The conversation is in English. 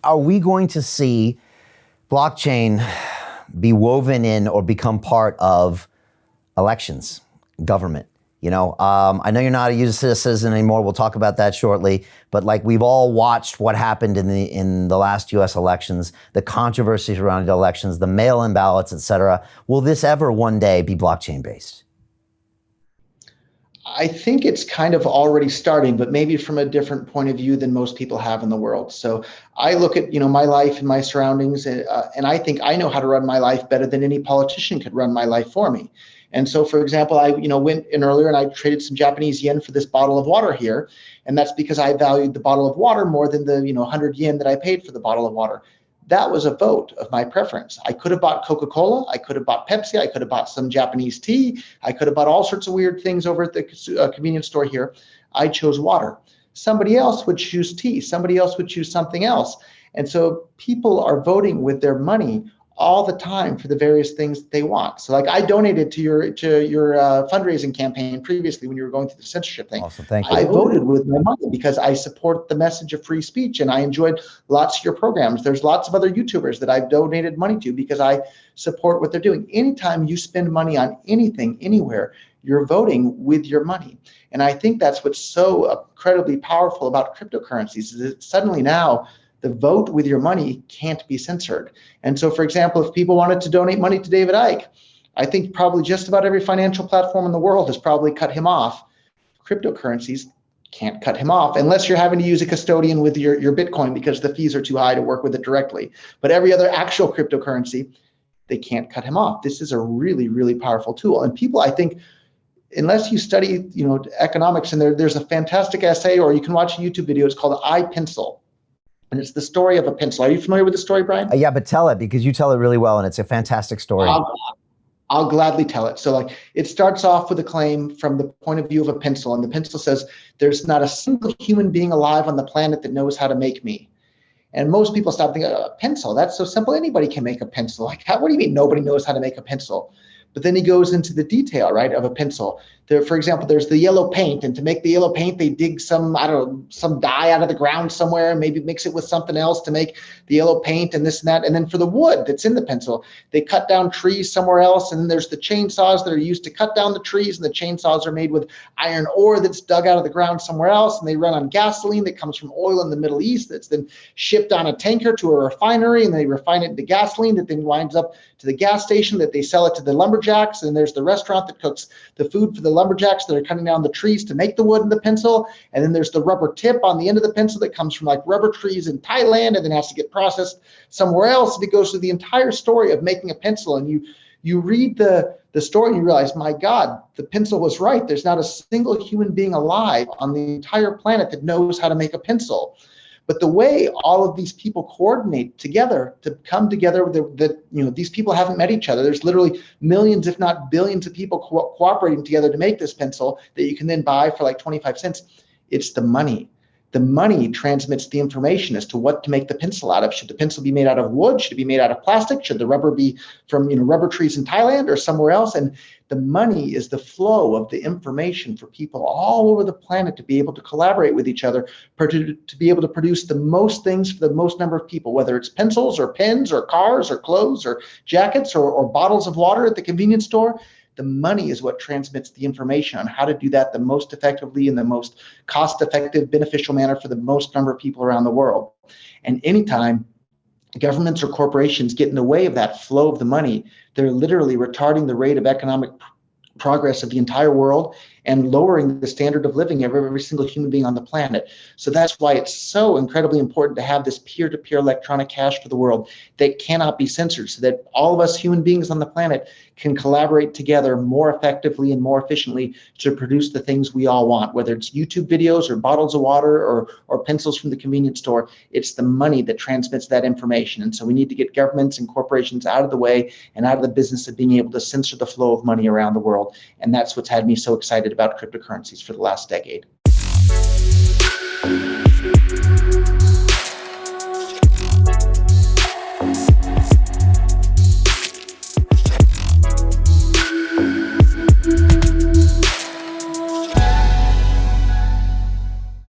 are we going to see blockchain be woven in or become part of elections, government? I know you're not a U.S. citizen anymore. We'll talk about that shortly. But like we've all watched what happened in the last U.S. elections, the controversies around the elections, the mail-in ballots, et cetera. Will this ever one day be blockchain based? I think it's kind of already starting, but maybe from a different point of view than most people have in the world. So I look at my life and my surroundings, and I think I know how to run my life better than any politician could run my life for me. And so, for example, I went in earlier and I traded some Japanese yen for this bottle of water here, and that's because I valued the bottle of water more than the 100 yen that I paid for the bottle of water. That was a vote of my preference. I could have bought Coca-Cola, I could have bought Pepsi, I could have bought some Japanese tea, I could have bought all sorts of weird things over at the convenience store here. I chose water. Somebody else would choose tea, somebody else would choose something else. And so people are voting with their money all the time for the various things they want. So like I donated to your fundraising campaign previously when you were going through the censorship thing. Awesome, thank you. I voted with my money because I support the message of free speech and I enjoyed lots of your programs. There's lots of other YouTubers that I've donated money to because I support what they're doing. Anytime you spend money on anything, anywhere, you're voting with your money. And I think that's what's so incredibly powerful about cryptocurrencies is that suddenly now the vote with your money can't be censored. And so, for example, if people wanted to donate money to David Icke, I think probably just about every financial platform in the world has probably cut him off. Cryptocurrencies can't cut him off unless you're having to use a custodian with your Bitcoin because the fees are too high to work with it directly. But every other actual cryptocurrency, they can't cut him off. This is a really, really powerful tool. And people, I think, unless you study economics, and there's a fantastic essay, or you can watch a YouTube video, it's called iPencil. And it's the story of a pencil. Are you familiar with the story, Brian? Yeah, but tell it because you tell it really well and it's a fantastic story. I'll gladly tell it. So like it starts off with a claim from the point of view of a pencil. And the pencil says, there's not a single human being alive on the planet that knows how to make me. And most people stop thinking, a pencil, that's so simple. Anybody can make a pencil. Like, what do you mean nobody knows how to make a pencil? But then he goes into the detail, right, of a pencil. There, for example, there's the yellow paint, and to make the yellow paint, they dig some dye out of the ground somewhere, and maybe mix it with something else to make the yellow paint and this and that. And then for the wood that's in the pencil, they cut down trees somewhere else, and then there's the chainsaws that are used to cut down the trees, and the chainsaws are made with iron ore that's dug out of the ground somewhere else, and they run on gasoline that comes from oil in the Middle East that's then shipped on a tanker to a refinery, and they refine it into gasoline that then winds up to the gas station that they sell it to the lumberjacks, and there's the restaurant that cooks the food for the lumberjacks that are cutting down the trees to make the wood in the pencil. And then there's the rubber tip on the end of the pencil that comes from like rubber trees in Thailand and then has to get processed somewhere else. And it goes through the entire story of making a pencil. And you read the story and you realize, my God, the pencil was right. There's not a single human being alive on the entire planet that knows how to make a pencil. But the way all of these people coordinate together to come together, these people haven't met each other. There's literally millions, if not billions of people cooperating together to make this pencil that you can then buy for like 25 cents. It's the money. The money transmits the information as to what to make the pencil out of. Should the pencil be made out of wood? Should it be made out of plastic? Should the rubber be from rubber trees in Thailand or somewhere else? And the money is the flow of the information for people all over the planet to be able to collaborate with each other, to be able to produce the most things for the most number of people, whether it's pencils or pens or cars or clothes or jackets or bottles of water at the convenience store. The money is what transmits the information on how to do that the most effectively in the most cost-effective, beneficial manner for the most number of people around the world. And anytime governments or corporations get in the way of that flow of the money, they're literally retarding the rate of economic progress of the entire world and lowering the standard of living of every single human being on the planet. So that's why it's so incredibly important to have this peer-to-peer electronic cash for the world that cannot be censored, so that all of us human beings on the planet can collaborate together more effectively and more efficiently to produce the things we all want, whether it's YouTube videos or bottles of water or pencils from the convenience store. It's the money that transmits that information. And so we need to get governments and corporations out of the way and out of the business of being able to censor the flow of money around the world. And that's what's had me so excited about cryptocurrencies for the last decade.